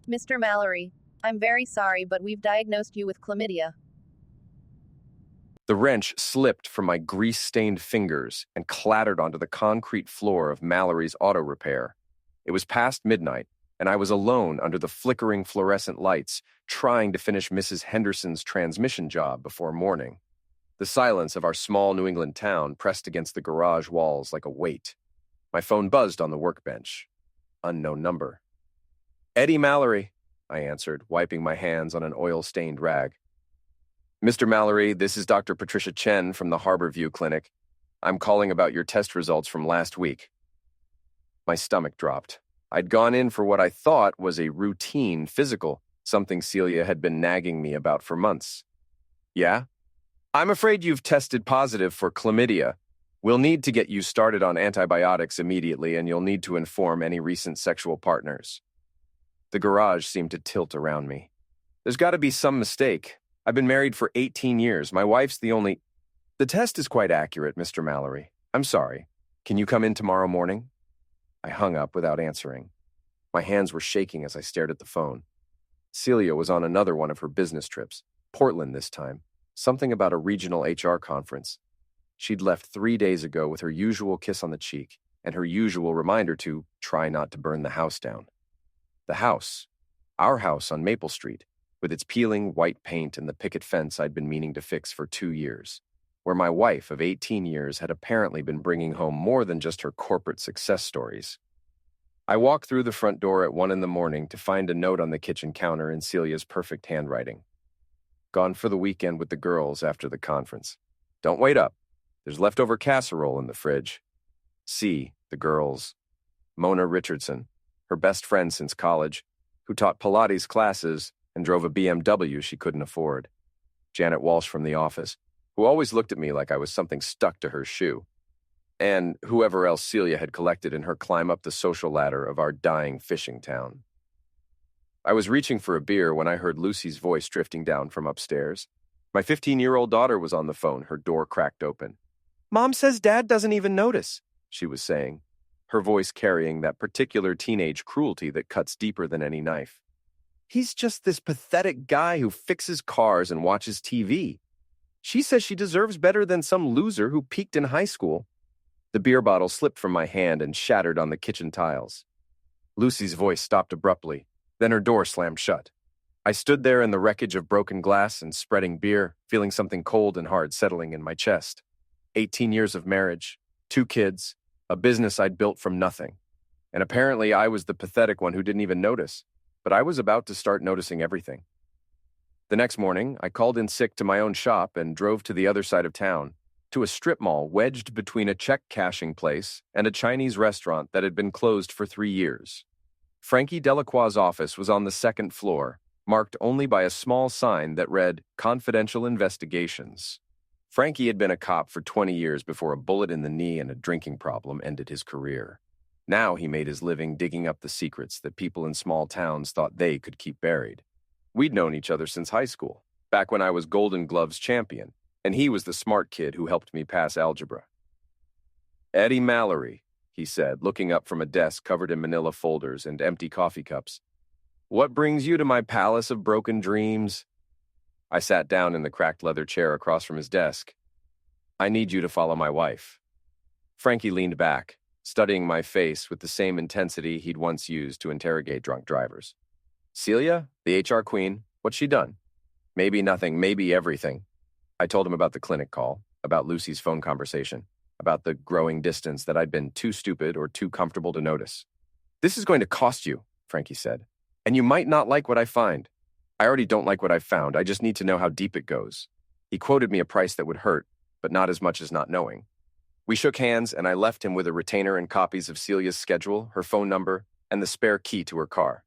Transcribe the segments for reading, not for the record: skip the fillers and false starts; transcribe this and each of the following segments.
Mr. Mallory, I'm very sorry, but we've diagnosed you with chlamydia. The wrench slipped from my grease-stained fingers and clattered onto the concrete floor of Mallory's auto repair. It was past midnight, and I was alone under the flickering fluorescent lights, trying to finish Mrs. Henderson's transmission job before morning. The silence of our small New England town pressed against the garage walls like a weight. My phone buzzed on the workbench. Unknown number. "Eddie Mallory," I answered, wiping my hands on an oil-stained rag. "Mr. Mallory, this is Dr. Patricia Chen from the Harborview Clinic. I'm calling about your test results from last week." My stomach dropped. I'd gone in for what I thought was a routine physical, something Celia had been nagging me about for months. "Yeah? I'm afraid you've tested positive for chlamydia. We'll need to get you started on antibiotics immediately, and you'll need to inform any recent sexual partners." The garage seemed to tilt around me. "There's got to be some mistake. I've been married for 18 years. My wife's the only—" "The test is quite accurate, Mr. Mallory. I'm sorry. Can you come in tomorrow morning?" I hung up without answering. My hands were shaking as I stared at the phone. Celia was on another one of her business trips, Portland this time, something about a regional HR conference. She'd left 3 days ago with her usual kiss on the cheek and her usual reminder to try not to burn the house down. The house, our house on Maple Street, with its peeling white paint and the picket fence I'd been meaning to fix for 2 years, where my wife of 18 years had apparently been bringing home more than just her corporate success stories. I walked through the front door at 1 a.m. to find a note on the kitchen counter in Celia's perfect handwriting. "Gone for the weekend with the girls after the conference. Don't wait up. There's leftover casserole in the fridge. C, the girls. Mona Richardson, her best friend since college, who taught Pilates classes and drove a BMW she couldn't afford. Janet Walsh from the office, who always looked at me like I was something stuck to her shoe. And whoever else Celia had collected in her climb up the social ladder of our dying fishing town." I was reaching for a beer when I heard Lucy's voice drifting down from upstairs. My 15-year-old daughter was on the phone, her door cracked open. "Mom says Dad doesn't even notice," she was saying, her voice carrying that particular teenage cruelty that cuts deeper than any knife. "He's just this pathetic guy who fixes cars and watches TV. She says she deserves better than some loser who peaked in high school." The beer bottle slipped from my hand and shattered on the kitchen tiles. Lucy's voice stopped abruptly, then her door slammed shut. I stood there in the wreckage of broken glass and spreading beer, feeling something cold and hard settling in my chest. 18 years of marriage, 2 kids, a business I'd built from nothing. And apparently I was the pathetic one who didn't even notice, but I was about to start noticing everything. The next morning, I called in sick to my own shop and drove to the other side of town, to a strip mall wedged between a check-cashing place and a Chinese restaurant that had been closed for 3 years. Frankie Delacroix's office was on the 2nd floor, marked only by a small sign that read, "Confidential Investigations." Frankie had been a cop for 20 years before a bullet in the knee and a drinking problem ended his career. Now he made his living digging up the secrets that people in small towns thought they could keep buried. We'd known each other since high school, back when I was Golden Gloves champion, and he was the smart kid who helped me pass algebra. "Eddie Mallory," he said, looking up from a desk covered in manila folders and empty coffee cups. "What brings you to my palace of broken dreams?" I sat down in the cracked leather chair across from his desk. "I need you to follow my wife." Frankie leaned back, studying my face with the same intensity he'd once used to interrogate drunk drivers. "Celia, the HR queen, what's she done?" "Maybe nothing, maybe everything." I told him about the clinic call, about Lucy's phone conversation, about the growing distance that I'd been too stupid or too comfortable to notice. "This is going to cost you," Frankie said, "and you might not like what I find. I already don't like what I've found. I just need to know how deep it goes." He quoted me a price that would hurt, but not as much as not knowing. We shook hands, and I left him with a retainer and copies of Celia's schedule, her phone number, and the spare key to her car.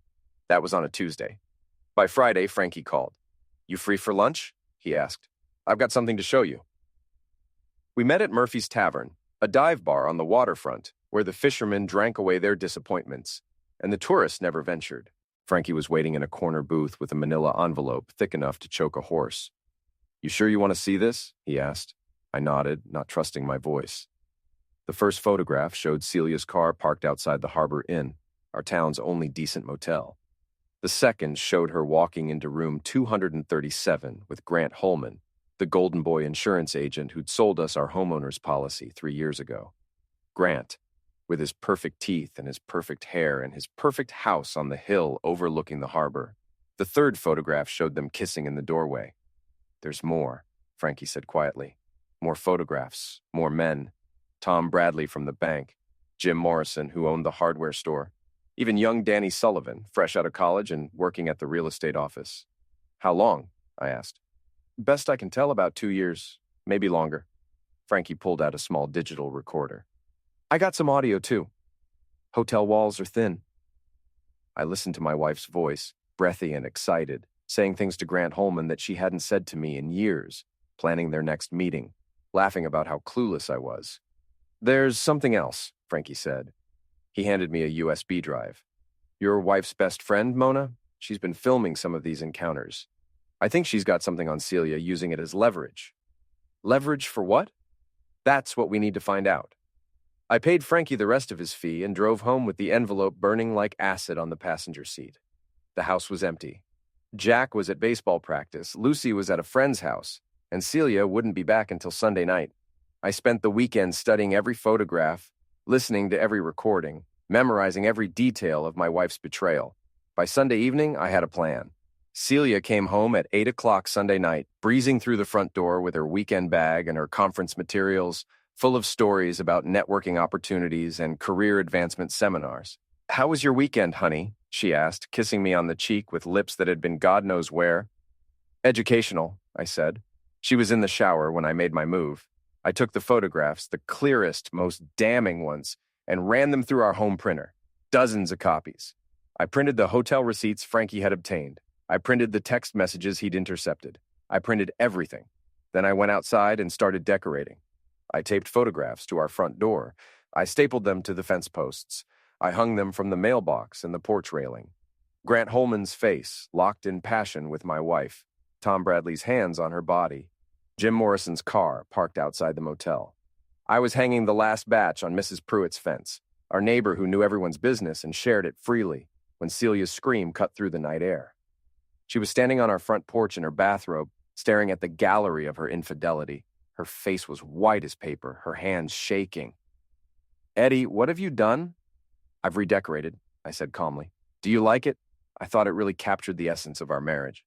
That was on a Tuesday. By Friday, Frankie called. "You free for lunch?" he asked. "I've got something to show you." We met at Murphy's Tavern, a dive bar on the waterfront, where the fishermen drank away their disappointments, and the tourists never ventured. Frankie was waiting in a corner booth with a manila envelope thick enough to choke a horse. "You sure you want to see this?" he asked. I nodded, not trusting my voice. The first photograph showed Celia's car parked outside the Harbor Inn, our town's only decent motel. The second showed her walking into room 237 with Grant Holman, the Golden Boy insurance agent who'd sold us our homeowner's policy 3 years ago. Grant, with his perfect teeth and his perfect hair and his perfect house on the hill overlooking the harbor. The third photograph showed them kissing in the doorway. "There's more," Frankie said quietly. "More photographs, more men. Tom Bradley from the bank, Jim Morrison, who owned the hardware store, even young Danny Sullivan, fresh out of college and working at the real estate office." "How long?" I asked. "Best I can tell, about 2 years, maybe longer." Frankie pulled out a small digital recorder. "I got some audio, too. Hotel walls are thin." I listened to my wife's voice, breathy and excited, saying things to Grant Holman that she hadn't said to me in years, planning their next meeting, laughing about how clueless I was. "There's something else," Frankie said. He handed me a USB drive. "Your wife's best friend, Mona? She's been filming some of these encounters. I think she's got something on Celia, using it as leverage." "Leverage for what?" "That's what we need to find out." I paid Frankie the rest of his fee and drove home with the envelope burning like acid on the passenger seat. The house was empty. Jack was at baseball practice, Lucy was at a friend's house, and Celia wouldn't be back until Sunday night. I spent the weekend studying every photograph, listening to every recording, memorizing every detail of my wife's betrayal. By Sunday evening, I had a plan. Celia came home at 8 o'clock Sunday night, breezing through the front door with her weekend bag and her conference materials, full of stories about networking opportunities and career advancement seminars. "How was your weekend, honey?" she asked, kissing me on the cheek with lips that had been God knows where. "Educational," I said. She was in the shower when I made my move. I took the photographs, the clearest, most damning ones, and ran them through our home printer. Dozens of copies. I printed the hotel receipts Frankie had obtained. I printed the text messages he'd intercepted. I printed everything. Then I went outside and started decorating. I taped photographs to our front door. I stapled them to the fence posts. I hung them from the mailbox and the porch railing. Grant Holman's face, locked in passion with my wife. Tom Bradley's hands on her body. Jim Morrison's car parked outside the motel. I was hanging the last batch on Mrs. Pruitt's fence, our neighbor who knew everyone's business and shared it freely, when Celia's scream cut through the night air. She was standing on our front porch in her bathrobe, staring at the gallery of her infidelity. Her face was white as paper, her hands shaking. "Eddie, what have you done?" "I've redecorated," I said calmly. "Do you like it?" I thought it really captured the essence of our marriage.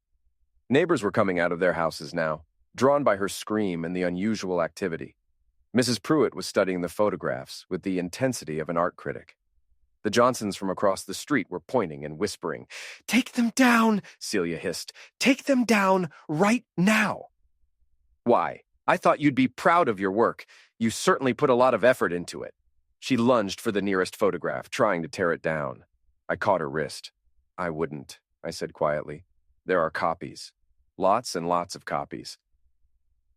Neighbors were coming out of their houses now, drawn by her scream and the unusual activity. Mrs. Pruitt was studying the photographs with the intensity of an art critic. The Johnsons from across the street were pointing and whispering. "Take them down," Celia hissed. "Take them down right now." "Why? I thought you'd be proud of your work. You certainly put a lot of effort into it." She lunged for the nearest photograph, trying to tear it down. I caught her wrist. "I wouldn't," I said quietly. "There are copies. Lots and lots of copies."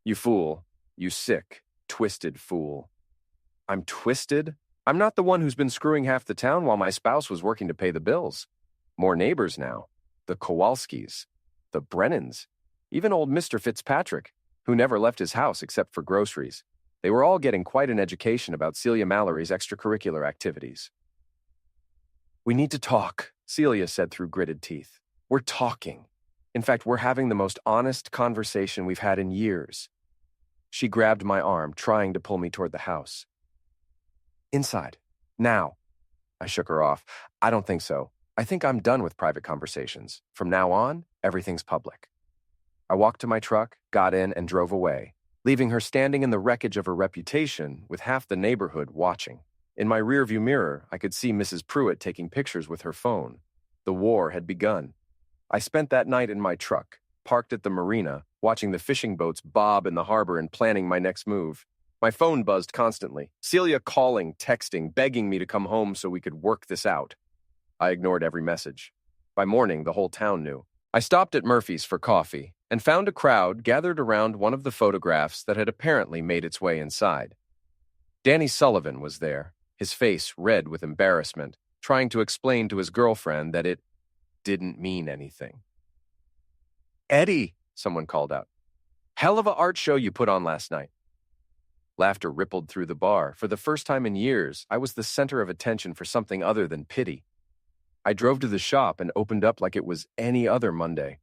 "You fool. You sick, twisted fool." "I'm twisted? I'm not the one who's been screwing half the town while my spouse was working to pay the bills. More neighbors now. The Kowalskis. The Brennans. Even old Mr. Fitzpatrick, who never left his house except for groceries. They were all getting quite an education about Celia Mallory's extracurricular activities. "We need to talk," Celia said through gritted teeth. "We're talking. In fact, we're having the most honest conversation we've had in years." She grabbed my arm, trying to pull me toward the house. "Inside. Now." I shook her off. "I don't think so. I think I'm done with private conversations. From now on, everything's public." I walked to my truck, got in, and drove away, leaving her standing in the wreckage of her reputation with half the neighborhood watching. In my rearview mirror, I could see Mrs. Pruitt taking pictures with her phone. The war had begun. I spent that night in my truck, parked at the marina, watching the fishing boats bob in the harbor and planning my next move. My phone buzzed constantly. Celia calling, texting, begging me to come home so we could work this out. I ignored every message. By morning, the whole town knew. I stopped at Murphy's for coffee and found a crowd gathered around one of the photographs that had apparently made its way inside. Danny Sullivan was there, his face red with embarrassment, trying to explain to his girlfriend that it didn't mean anything. "Eddie," someone called out. "Hell of a art show you put on last night." Laughter rippled through the bar. For the first time in years, I was the center of attention for something other than pity. I drove to the shop and opened up like it was any other Monday.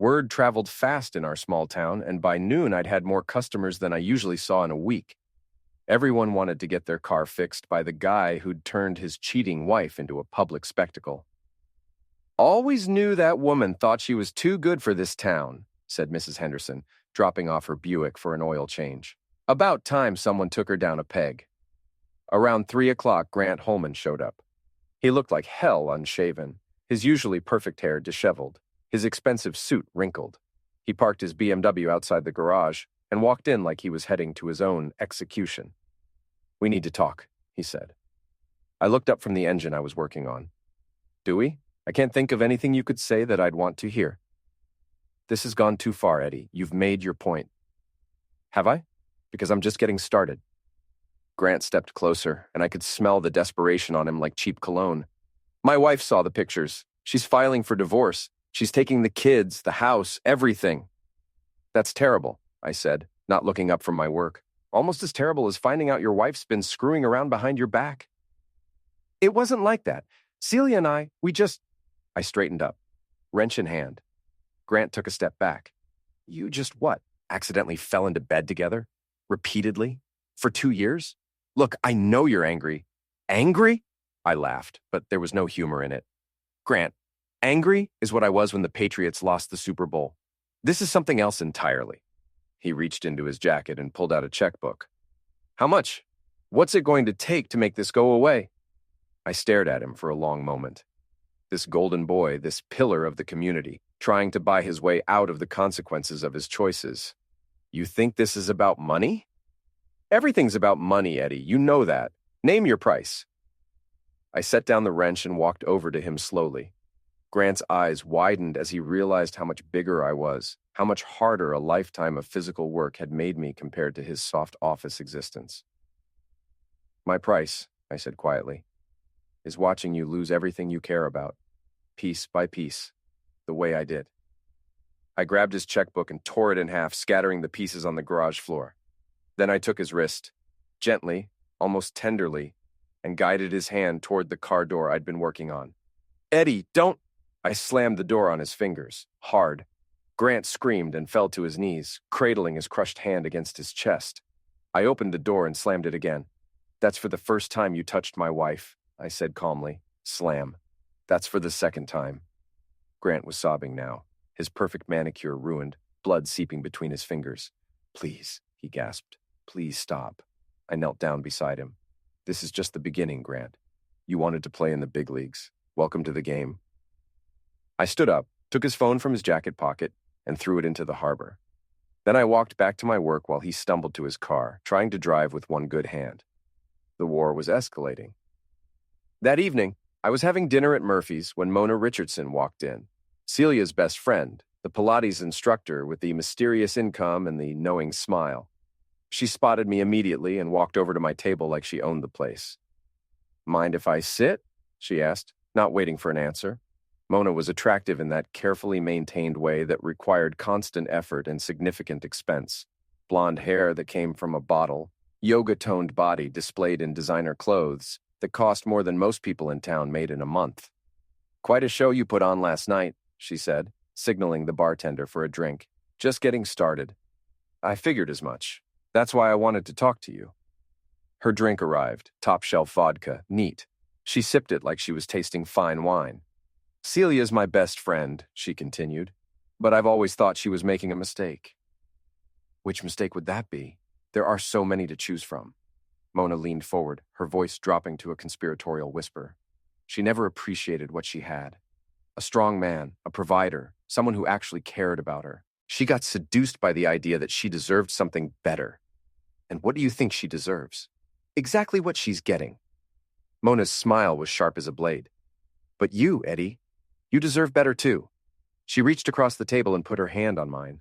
Word traveled fast in our small town, and by noon I'd had more customers than I usually saw in a week. Everyone wanted to get their car fixed by the guy who'd turned his cheating wife into a public spectacle. "Always knew that woman thought she was too good for this town," said Mrs. Henderson, dropping off her Buick for an oil change. "About time someone took her down a peg." Around 3 o'clock, Grant Holman showed up. He looked like hell unshaven, his usually perfect hair disheveled, his expensive suit wrinkled. He parked his BMW outside the garage and walked in like he was heading to his own execution. "We need to talk," he said. I looked up from the engine I was working on. "Do we? I can't think of anything you could say that I'd want to hear." "This has gone too far, Eddie. You've made your point." "Have I? Because I'm just getting started." Grant stepped closer, and I could smell the desperation on him like cheap cologne. "My wife saw the pictures. She's filing for divorce. She's taking the kids, the house, everything." "That's terrible," I said, not looking up from my work. "Almost as terrible as finding out your wife's been screwing around behind your back." "It wasn't like that. Celia and we just—" I straightened up, wrench in hand. Grant took a step back. "You just what? Accidentally fell into bed together? Repeatedly? For 2 years? Look, I know you're angry." "Angry?" I laughed, but there was no humor in it. "Grant, angry is what I was when the Patriots lost the Super Bowl. This is something else entirely." He reached into his jacket and pulled out a checkbook. "How much? What's it going to take to make this go away?" I stared at him for a long moment. This golden boy, this pillar of the community, trying to buy his way out of the consequences of his choices. "You think this is about money?" "Everything's about money, Eddie. You know that. Name your price." I set down the wrench and walked over to him slowly. Grant's eyes widened as he realized how much bigger I was, how much harder a lifetime of physical work had made me compared to his soft office existence. "My price," I said quietly, "is watching you lose everything you care about, piece by piece, the way I did." I grabbed his checkbook and tore it in half, scattering the pieces on the garage floor. Then I took his wrist, gently, almost tenderly, and guided his hand toward the car door I'd been working on. "Eddie, don't—" I slammed the door on his fingers, hard. Grant screamed and fell to his knees, cradling his crushed hand against his chest. I opened the door and slammed it again. "That's for the first time you touched my wife," I said calmly. Slam. "That's for the second time." Grant was sobbing now, his perfect manicure ruined, blood seeping between his fingers. "Please," he gasped. "Please stop." I knelt down beside him. "This is just the beginning, Grant. You wanted to play in the big leagues. Welcome to the game." I stood up, took his phone from his jacket pocket, and threw it into the harbor. Then I walked back to my work while he stumbled to his car, trying to drive with one good hand. The war was escalating. That evening, I was having dinner at Murphy's when Mona Richardson walked in, Celia's best friend, the Pilates instructor with the mysterious income and the knowing smile. She spotted me immediately and walked over to my table like she owned the place. "Mind if I sit?" she asked, not waiting for an answer. Mona was attractive in that carefully maintained way that required constant effort and significant expense. Blonde hair that came from a bottle, yoga-toned body displayed in designer clothes that cost more than most people in town made in a month. "Quite a show you put on last night," she said, signaling the bartender for a drink. "Just getting started." "I figured as much. That's why I wanted to talk to you." Her drink arrived, top-shelf vodka, neat. She sipped it like she was tasting fine wine. "Celia's my best friend," she continued, "but I've always thought she was making a mistake." "Which mistake would that be? There are so many to choose from." Mona leaned forward, her voice dropping to a conspiratorial whisper. "She never appreciated what she had. A strong man, a provider, someone who actually cared about her. She got seduced by the idea that she deserved something better. And what do you think she deserves? Exactly what she's getting." Mona's smile was sharp as a blade. "But you, Eddie, you deserve better too." She reached across the table and put her hand on mine.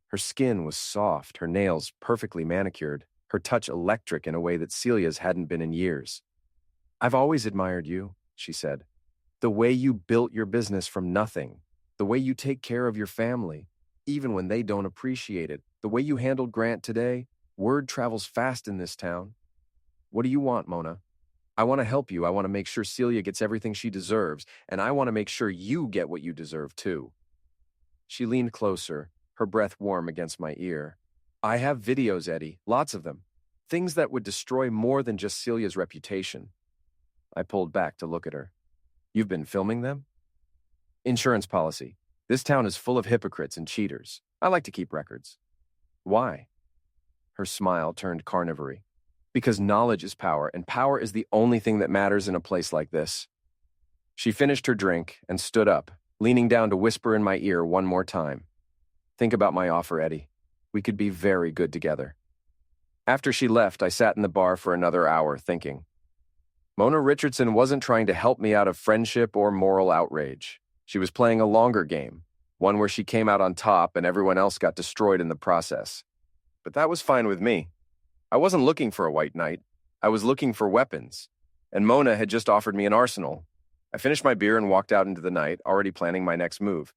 Her skin was soft, her nails perfectly manicured, her touch electric in a way that Celia's hadn't been in years. "I've always admired you," she said. "The way you built your business from nothing, the way you take care of your family, even when they don't appreciate it, the way you handled Grant today. Word travels fast in this town. What do you want, Mona?" I want to help you. I want to make sure Celia gets everything she deserves, and I want to make sure you get what you deserve too. She leaned closer, her breath warm against my ear. I have videos, Eddie, lots of them. Things that would destroy more than just Celia's reputation. I pulled back to look at her. You've been filming them? Insurance policy. This town is full of hypocrites and cheaters. I like to keep records. Why? Her smile turned carnivory. Because knowledge is power, and power is the only thing that matters in a place like this. She finished her drink and stood up, leaning down to whisper in my ear one more time. Think about my offer, Eddie. We could be very good together. After she left, I sat in the bar for another hour thinking. Mona Richardson wasn't trying to help me out of friendship or moral outrage. She was playing a longer game, one where she came out on top and everyone else got destroyed in the process. But that was fine with me. I wasn't looking for a white knight. I was looking for weapons. And Mona had just offered me an arsenal. I finished my beer and walked out into the night, already planning my next move.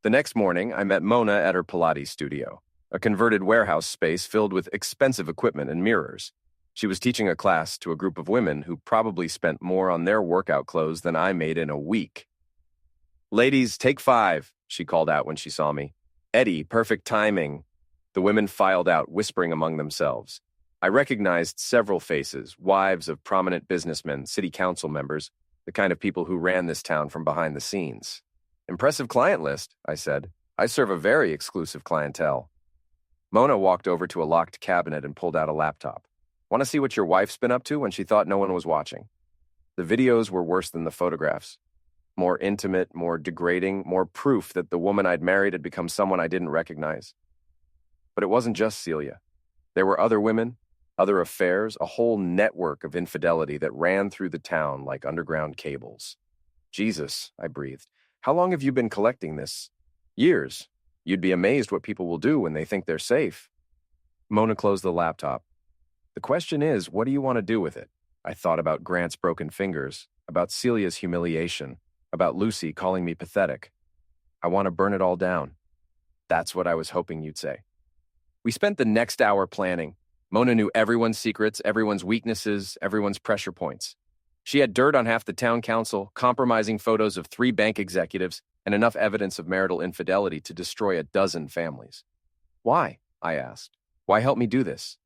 The next morning, I met Mona at her Pilates studio, a converted warehouse space filled with expensive equipment and mirrors. She was teaching a class to a group of women who probably spent more on their workout clothes than I made in a week. Ladies, take 5, she called out when she saw me. Eddie, perfect timing. The women filed out, whispering among themselves. I recognized several faces, wives of prominent businessmen, city council members, the kind of people who ran this town from behind the scenes. Impressive client list, I said. I serve a very exclusive clientele. Mona walked over to a locked cabinet and pulled out a laptop. Want to see what your wife's been up to when she thought no one was watching? The videos were worse than the photographs. More intimate, more degrading, more proof that the woman I'd married had become someone I didn't recognize. But it wasn't just Celia. There were other women, other affairs, a whole network of infidelity that ran through the town like underground cables. Jesus, I breathed. How long have you been collecting this? Years. You'd be amazed what people will do when they think they're safe. Mona closed the laptop. The question is, what do you want to do with it? I thought about Grant's broken fingers, about Celia's humiliation, about Lucy calling me pathetic. I want to burn it all down. That's what I was hoping you'd say. We spent the next hour planning. Mona knew everyone's secrets, everyone's weaknesses, everyone's pressure points. She had dirt on half the town council, compromising photos of 3 bank executives, and enough evidence of marital infidelity to destroy a dozen families. Why? I asked. Why help me do this?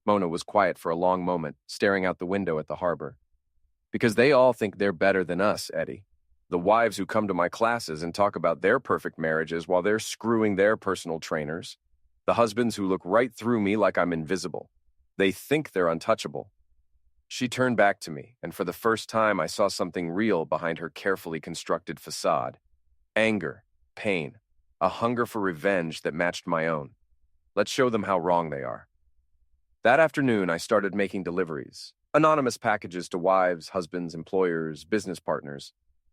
Mona was quiet for a long moment, staring out the window at the harbor. Because they all think they're better than us, Eddie. The wives who come to my classes and talk about their perfect marriages while they're screwing their personal trainers. The husbands who look right through me like I'm invisible. They think they're untouchable. She turned back to me, and for the first time I saw something real behind her carefully constructed facade. Anger, pain, a hunger for revenge that matched my own. Let's show them how wrong they are. That afternoon, I started making deliveries, anonymous packages to wives, husbands, employers, business partners.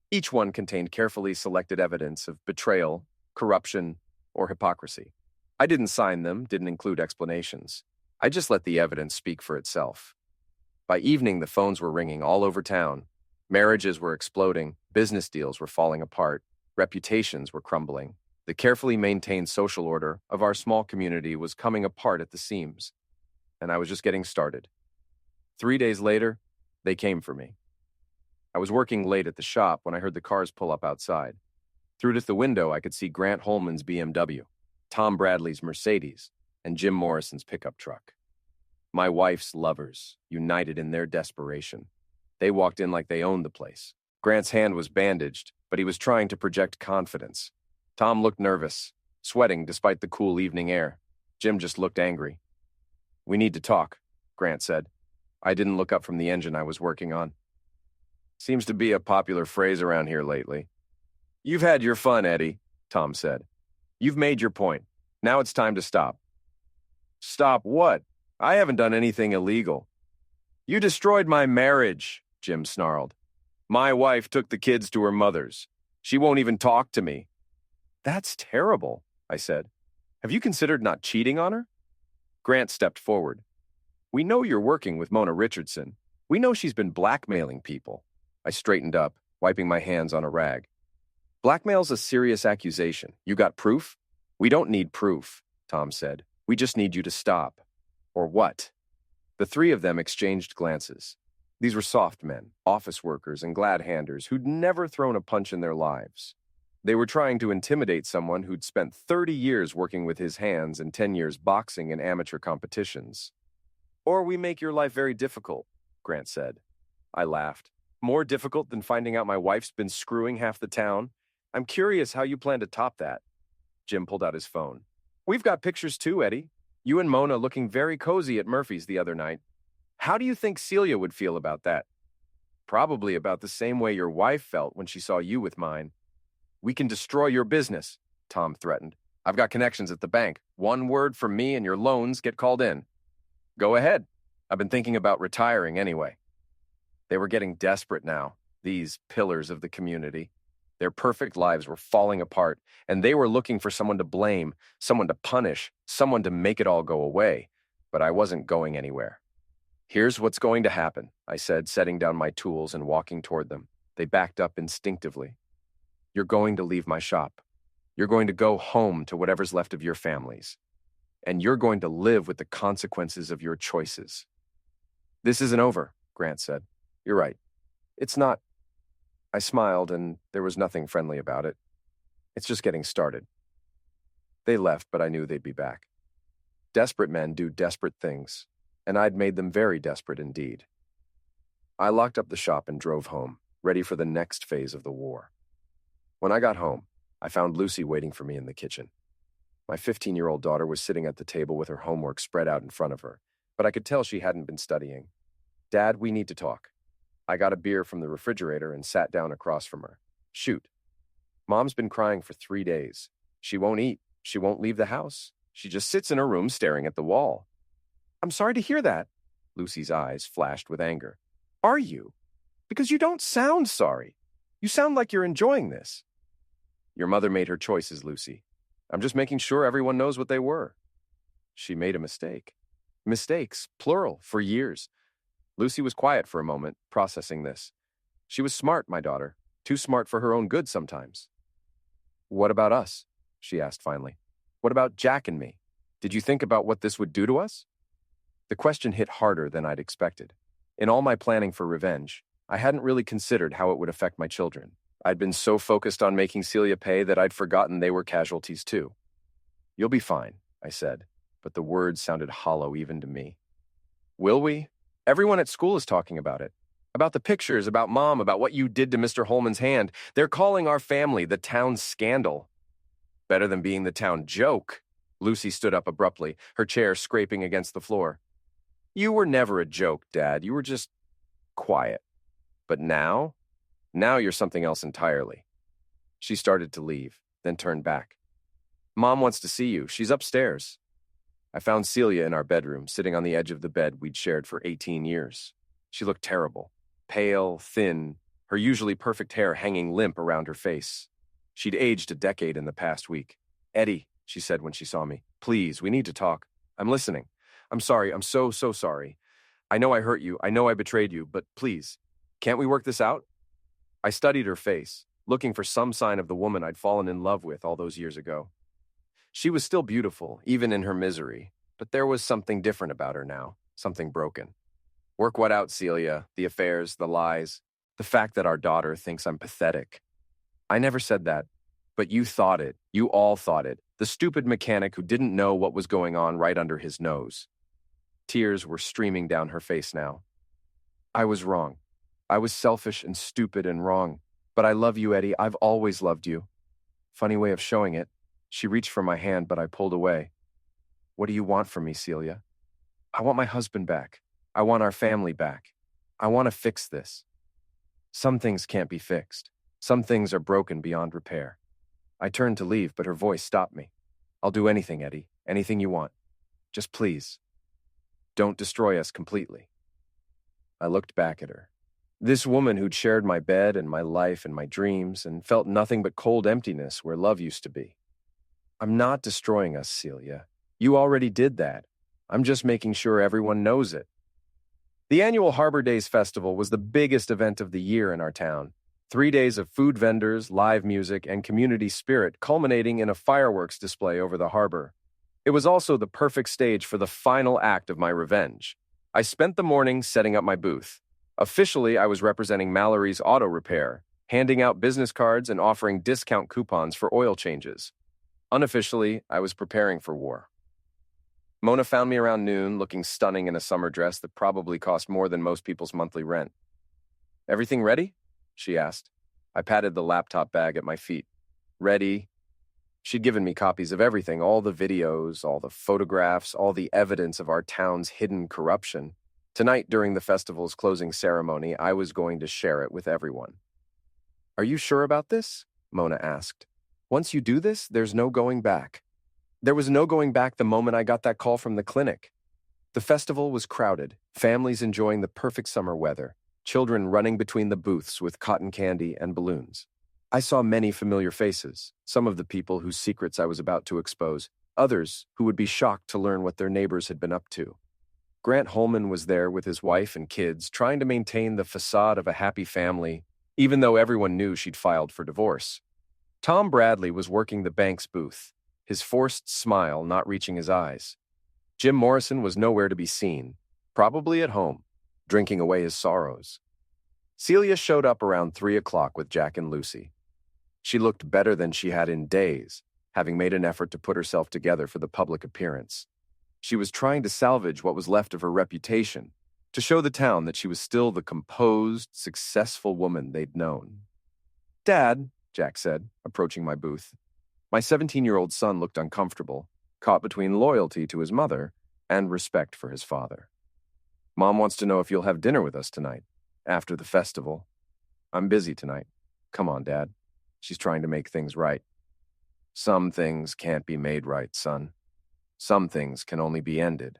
Each one contained carefully selected evidence of betrayal, corruption, or hypocrisy. I didn't sign them, didn't include explanations. I just let the evidence speak for itself. By evening, the phones were ringing all over town. Marriages were exploding, business deals were falling apart, reputations were crumbling. The carefully maintained social order of our small community was coming apart at the seams. And I was just getting started. 3 days later, they came for me. I was working late at the shop when I heard the cars pull up outside. Through the window, I could see Grant Holman's BMW, Tom Bradley's Mercedes, and Jim Morrison's pickup truck. My wife's lovers, united in their desperation. They walked in like they owned the place. Grant's hand was bandaged, but he was trying to project confidence. Tom looked nervous, sweating despite the cool evening air. Jim just looked angry. We need to talk, Grant said. I didn't look up from the engine I was working on. Seems to be a popular phrase around here lately. You've had your fun, Eddie, Tom said. You've made your point. Now it's time to stop. Stop what? I haven't done anything illegal. You destroyed my marriage, Jim snarled. My wife took the kids to her mother's. She won't even talk to me. That's terrible, I said. Have you considered not cheating on her? Grant stepped forward. We know you're working with Mona Richardson. We know she's been blackmailing people. I straightened up, wiping my hands on a rag. Blackmail's a serious accusation. You got proof? We don't need proof, Tom said. We just need you to stop. Or what? The 3 of them exchanged glances. These were soft men, office workers, and glad-handers who'd never thrown a punch in their lives. They were trying to intimidate someone who'd spent 30 years working with his hands and 10 years boxing in amateur competitions. "Or we make your life very difficult," Grant said. I laughed. "More difficult than finding out my wife's been screwing half the town? I'm curious how you plan to top that." Jim pulled out his phone. "We've got pictures too, Eddie. You and Mona looking very cozy at Murphy's the other night. How do you think Celia would feel about that?" "Probably about the same way your wife felt when she saw you with mine." "We can destroy your business," Tom threatened. "I've got connections at the bank. One word from me and your loans get called in." "Go ahead. I've been thinking about retiring anyway." They were getting desperate now, these pillars of the community. Their perfect lives were falling apart, and they were looking for someone to blame, someone to punish, someone to make it all go away. But I wasn't going anywhere. "Here's what's going to happen," I said, setting down my tools and walking toward them. They backed up instinctively. "You're going to leave my shop. You're going to go home to whatever's left of your families. And you're going to live with the consequences of your choices." "This isn't over," Grant said. "You're right. It's not." I smiled, and there was nothing friendly about it. "It's just getting started." They left, but I knew they'd be back. Desperate men do desperate things, and I'd made them very desperate indeed. I locked up the shop and drove home, ready for the next phase of the war. When I got home, I found Lucy waiting for me in the kitchen. My 15-year-old daughter was sitting at the table with her homework spread out in front of her, but I could tell she hadn't been studying. "Dad, we need to talk." I got a beer from the refrigerator and sat down across from her. "Shoot." "Mom's been crying for 3 days. She won't eat. She won't leave the house. She just sits in her room staring at the wall." "I'm sorry to hear that." Lucy's eyes flashed with anger. "Are you? Because you don't sound sorry. You sound like you're enjoying this." "Your mother made her choices, Lucy. I'm just making sure everyone knows what they were." "She made a mistake." "Mistakes, plural, for years." Lucy was quiet for a moment, processing this. "She was smart, my daughter. Too smart for her own good sometimes." "What about us?" she asked finally. "What about Jack and me? Did you think about what this would do to us?" The question hit harder than I'd expected. In all my planning for revenge, I hadn't really considered how it would affect my children. I'd been so focused on making Celia pay that I'd forgotten they were casualties too. "You'll be fine," I said, but the words sounded hollow even to me. "Will we? Everyone at school is talking about it. About the pictures, about Mom, about what you did to Mr. Holman's hand. They're calling our family the town scandal." "Better than being the town joke." Lucy stood up abruptly, her chair scraping against the floor. "You were never a joke, Dad. You were just quiet. But now you're something else entirely." She started to leave, then turned back. "Mom wants to see you. She's upstairs." I found Celia in our bedroom, sitting on the edge of the bed we'd shared for 18 years. She looked terrible. Pale, thin, her usually perfect hair hanging limp around her face. She'd aged a decade in the past week. "Eddie," she said when she saw me, "please, we need to talk. I'm listening. I'm sorry. I'm so sorry. I know I hurt you. I know I betrayed you, but please, can't we work this out?" I studied her face, looking for some sign of the woman I'd fallen in love with all those years ago. She was still beautiful, even in her misery, but there was something different about her now, something broken. "Work what out, Celia? The affairs, the lies, the fact that our daughter thinks I'm pathetic." "I never said that, but you thought it. You all thought it. The stupid mechanic who didn't know what was going on right under his nose." Tears were streaming down her face now. "I was wrong. I was selfish and stupid and wrong. But I love you, Eddie. I've always loved you." Funny way of showing it. She reached for my hand, but I pulled away. "What do you want from me, Celia?" "I want my husband back. I want our family back. I want to fix this." "Some things can't be fixed. Some things are broken beyond repair." I turned to leave, but her voice stopped me. "I'll do anything, Eddie. Anything you want. Just please, don't destroy us completely." I looked back at her. This woman who'd shared my bed and my life and my dreams and felt nothing but cold emptiness where love used to be. "I'm not destroying us, Celia. You already did that. I'm just making sure everyone knows it." The annual Harbor Days Festival was the biggest event of the year in our town. 3 days of food vendors, live music, and community spirit culminating in a fireworks display over the harbor. It was also the perfect stage for the final act of my revenge. I spent the morning setting up my booth. Officially, I was representing Mallory's Auto Repair, handing out business cards and offering discount coupons for oil changes. Unofficially, I was preparing for war. Mona found me around noon, looking stunning in a summer dress that probably cost more than most people's monthly rent. "Everything ready?" she asked. I patted the laptop bag at my feet. "Ready." She'd given me copies of everything, all the videos, all the photographs, all the evidence of our town's hidden corruption. Tonight, during the festival's closing ceremony, I was going to share it with everyone. "Are you sure about this?" Mona asked. "Once you do this, there's no going back." There was no going back the moment I got that call from the clinic. The festival was crowded, families enjoying the perfect summer weather, children running between the booths with cotton candy and balloons. I saw many familiar faces, some of the people whose secrets I was about to expose, others who would be shocked to learn what their neighbors had been up to. Grant Holman was there with his wife and kids, trying to maintain the facade of a happy family, even though everyone knew she'd filed for divorce. Tom Bradley was working the bank's booth, his forced smile not reaching his eyes. Jim Morrison was nowhere to be seen, probably at home, drinking away his sorrows. Celia showed up around 3 o'clock with Jack and Lucy. She looked better than she had in days, having made an effort to put herself together for the public appearance. She was trying to salvage what was left of her reputation, to show the town that she was still the composed, successful woman they'd known. "Dad," Jack said, approaching my booth. My 17-year-old son looked uncomfortable, caught between loyalty to his mother and respect for his father. "Mom wants to know if you'll have dinner with us tonight, after the festival." "I'm busy tonight." "Come on, Dad. She's trying to make things right." "Some things can't be made right, son. Some things can only be ended."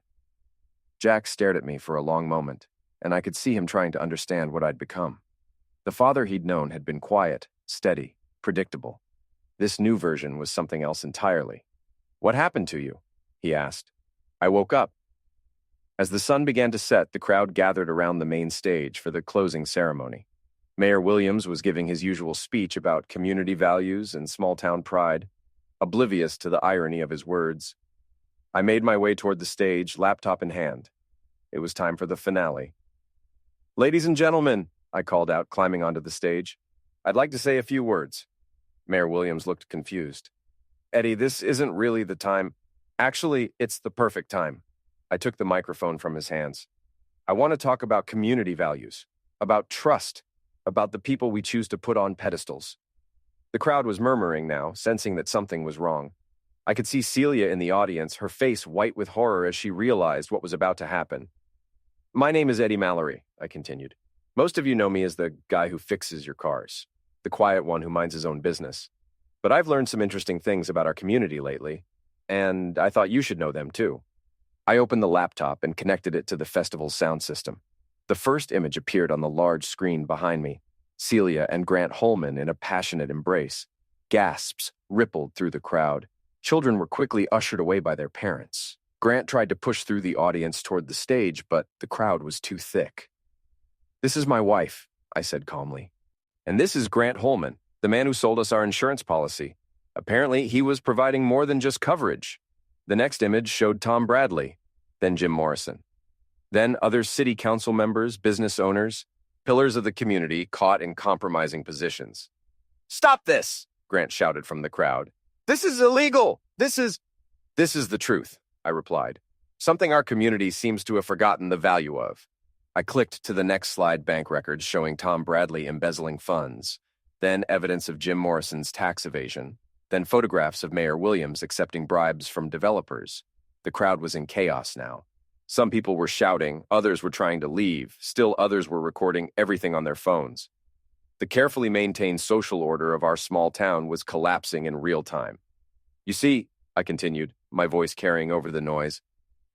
Jack stared at me for a long moment, and I could see him trying to understand what I'd become. The father he'd known had been quiet, steady, predictable. This new version was something else entirely. "What happened to you?" he asked. "I woke up." As the sun began to set, the crowd gathered around the main stage for the closing ceremony. Mayor Williams was giving his usual speech about community values and small-town pride, oblivious to the irony of his words. I made my way toward the stage, laptop in hand. It was time for the finale. "Ladies and gentlemen," I called out, climbing onto the stage, "I'd like to say a few words." Mayor Williams looked confused. "Eddie, this isn't really the time. Actually, it's the perfect time." I took the microphone from his hands. "I want to talk about community values, about trust, about the people we choose to put on pedestals." The crowd was murmuring now, sensing that something was wrong. I could see Celia in the audience, her face white with horror as she realized what was about to happen. "My name is Eddie Mallory," I continued. "Most of you know me as the guy who fixes your cars, the quiet one who minds his own business. But I've learned some interesting things about our community lately, and I thought you should know them too." I opened the laptop and connected it to the festival's sound system. The first image appeared on the large screen behind me, Celia and Grant Holman in a passionate embrace. Gasps rippled through the crowd. Children were quickly ushered away by their parents. Grant tried to push through the audience toward the stage, but the crowd was too thick. "This is my wife," I said calmly. "And this is Grant Holman, the man who sold us our insurance policy. Apparently, he was providing more than just coverage." The next image showed Tom Bradley, then Jim Morrison. Then other city council members, business owners, pillars of the community caught in compromising positions. "Stop this!" Grant shouted from the crowd. "This is illegal! This is the truth," I replied. "Something our community seems to have forgotten the value of." I clicked to the next slide, bank records showing Tom Bradley embezzling funds, then evidence of Jim Morrison's tax evasion, then photographs of Mayor Williams accepting bribes from developers. The crowd was in chaos now. Some people were shouting, others were trying to leave, still others were recording everything on their phones. The carefully maintained social order of our small town was collapsing in real time. "You see," I continued, my voice carrying over the noise,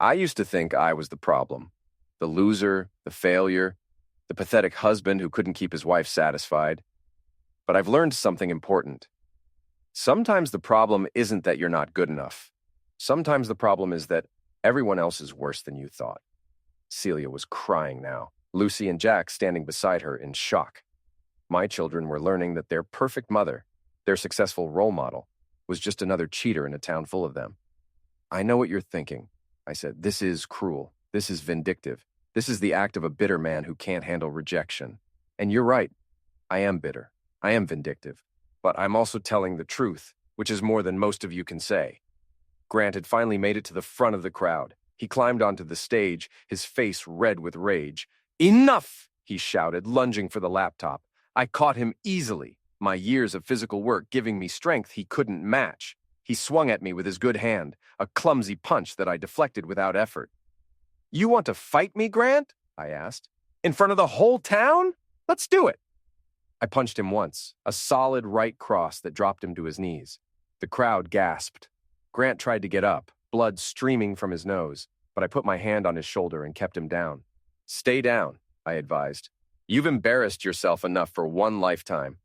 "I used to think I was the problem. The loser, the failure, the pathetic husband who couldn't keep his wife satisfied. But I've learned something important. Sometimes the problem isn't that you're not good enough. Sometimes the problem is that everyone else is worse than you thought." Celia was crying now, Lucy and Jack standing beside her in shock. My children were learning that their perfect mother, their successful role model, was just another cheater in a town full of them. "I know what you're thinking," I said. "This is cruel. This is vindictive. This is the act of a bitter man who can't handle rejection. And you're right, I am bitter. I am vindictive. But I'm also telling the truth, which is more than most of you can say. Grant had finally made it to the front of the crowd. He climbed onto the stage, his face red with rage. "Enough!" he shouted, lunging for the laptop. I caught him easily, my years of physical work giving me strength he couldn't match. He swung at me with his good hand, a clumsy punch that I deflected without effort. "You want to fight me, Grant?" I asked. "In front of the whole town? Let's do it." I punched him once, a solid right cross that dropped him to his knees. The crowd gasped. Grant tried to get up, blood streaming from his nose, but I put my hand on his shoulder and kept him down. "Stay down," I advised. "You've embarrassed yourself enough for one lifetime."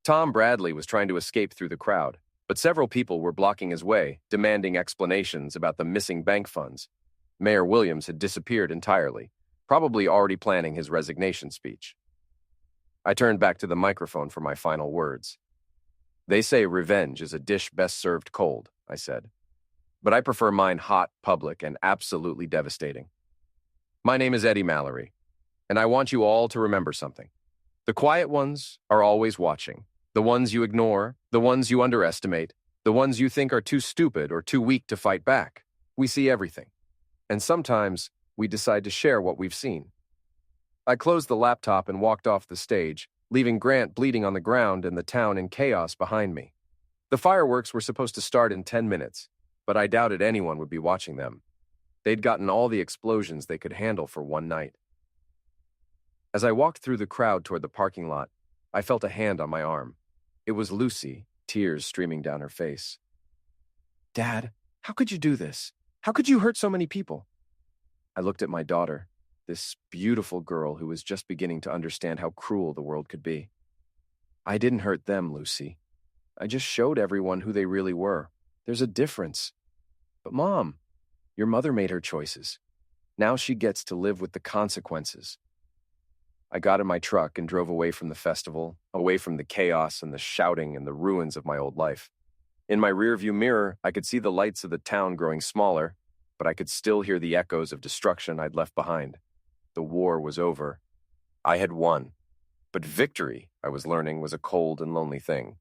Tom Bradley was trying to escape through the crowd, but several people were blocking his way, demanding explanations about the missing bank funds. Mayor Williams had disappeared entirely, probably already planning his resignation speech. I turned back to the microphone for my final words. "They say revenge is a dish best served cold," I said. "But I prefer mine hot, public, and absolutely devastating. My name is Eddie Mallory, and I want you all to remember something. The quiet ones are always watching. The ones you ignore, the ones you underestimate, the ones you think are too stupid or too weak to fight back. We see everything. And sometimes we decide to share what we've seen." I closed the laptop and walked off the stage, leaving Grant bleeding on the ground and the town in chaos behind me. The fireworks were supposed to start in 10 minutes, but I doubted anyone would be watching them. They'd gotten all the explosions they could handle for one night. As I walked through the crowd toward the parking lot, I felt a hand on my arm. It was Lucy, tears streaming down her face. "Dad, how could you do this? How could you hurt so many people?" I looked at my daughter, this beautiful girl who was just beginning to understand how cruel the world could be. "I didn't hurt them, Lucy. I just showed everyone who they really were. There's a difference. But Mom, your mother made her choices. Now she gets to live with the consequences." I got in my truck and drove away from the festival, away from the chaos and the shouting and the ruins of my old life. In my rearview mirror, I could see the lights of the town growing smaller, but I could still hear the echoes of destruction I'd left behind. The war was over. I had won. But victory, I was learning, was a cold and lonely thing.